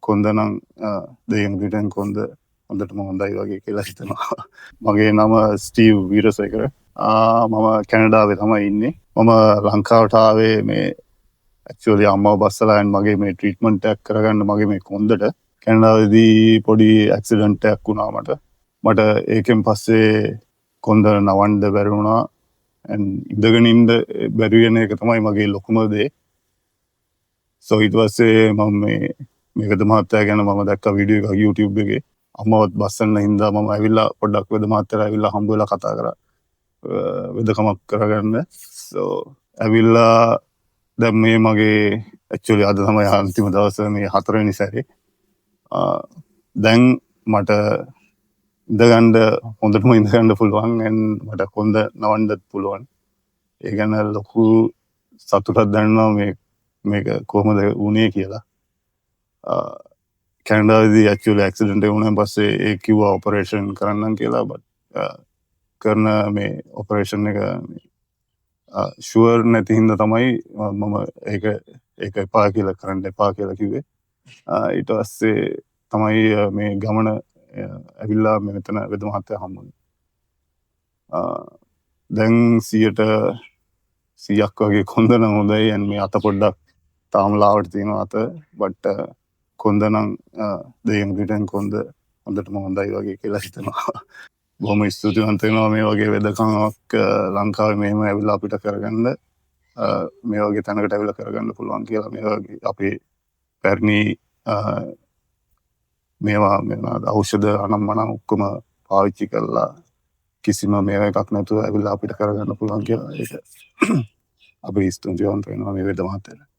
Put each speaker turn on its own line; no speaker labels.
කොන්ද නම් දෙයියන් පිටෙන් කොන්ද හොඳටම හොඳයි වගේ කියලා හිතනවා. මගේ නම ස්ටීව් වීරසේකර. මම කැනඩාවේ තමයි ඉන්නේ. මම ලංකාවට ආවේ මේ ඇක්චුවලි අම්මව බස්සලා මගේ මේ ට්‍රීට්මන්ට් එකක් කරගන්න මගේ මේ කොන්දට. කැනඩාවේදී පොඩි ඇක්සිඩන්ට් එකක් වුණා මට. මට ඒකෙන් පස්සේ කොන්ද නවන්න බැරි වුණා. ඉඳගෙන ඉන්න බැරි වෙන එක තමයි මගේ ලොකුම දේ. So ඊට පස්සේ මම මේ වෙද මහත්තයා ගැන මම දැක්ක වීඩියෝ එකක් YouTube එකේ. අම්මවත් බස්සන්න හින්දා මම ඇවිල්ලා පොඩ්ඩක් වෙද මහත්තයාලා ඇවිල්ලා හම්බ වෙලා කතා කරා. වෙදකමක් කරගන්න. So ඇවිල්ලා දැන් මේ මගේ ඇක්චුවලි අද තමයි අන්තිම දවස මේ 4 වෙනි සැරේ. දැන් මට ඉඳගන්න හොඳටම ඉඳගන්න පුළුවන්. මට කොන්ද නවන්නත් පුළුවන්. ඒ ගැන ලොකු සතුටක් දැනෙනවා මේක කොහොමද වුණේ කියලා. කැනඩාවේදී ඇක්චුවලි ඇක්සිඩන්ට් එක වුණාන් පස්සේ ඒ කිව්වා ඔපරේෂන් කරන්නම් කියලා. කරන මේ ඔපරේෂන් එක ෂුවර් නැති හින්දා තමයි මම ඒක එපා කියලා කරන්න එපා කියලා කිව්වේ. ඊට පස්සේ තමයි මේ ගමන ඇවිල්ලා මෙතන වෙද මහත්තයා හම්බුනේ. දැන් 100ක් වගේ කොන්ද නම් හොඳයි. මේ අත පොඩ්ඩක් තාම ලාවට තියෙනවා අත. බට් කොන්ද නම් දෙයියන් පිටෙන් කොන්ද හොඳටම හොඳයි වගේ කියලා හිතනවා. බොහොම ස්තුතිවන්ත වෙනවා මේ වගේ වෙදකමක් ලංකාවේ මෙහෙම ඇවිල්ලා අපිට කරගන්න. මේ වගේ තැනකට ඇවිල්ලා කරගන්න පුළුවන් කියලා. මේ වගේ අපේ පැරණි මේවා ඖෂධ අනම්මනම් ඔක්කොම පාවිච්චි කරලා කිසිම මේවා එකක් නැතුව ඇවිල්ලා අපිට කරගන්න පුළුවන් කියලා. ඒක අපි ස්තුතිවන්ත වෙනවා මේ වෙද මහත්තයාට.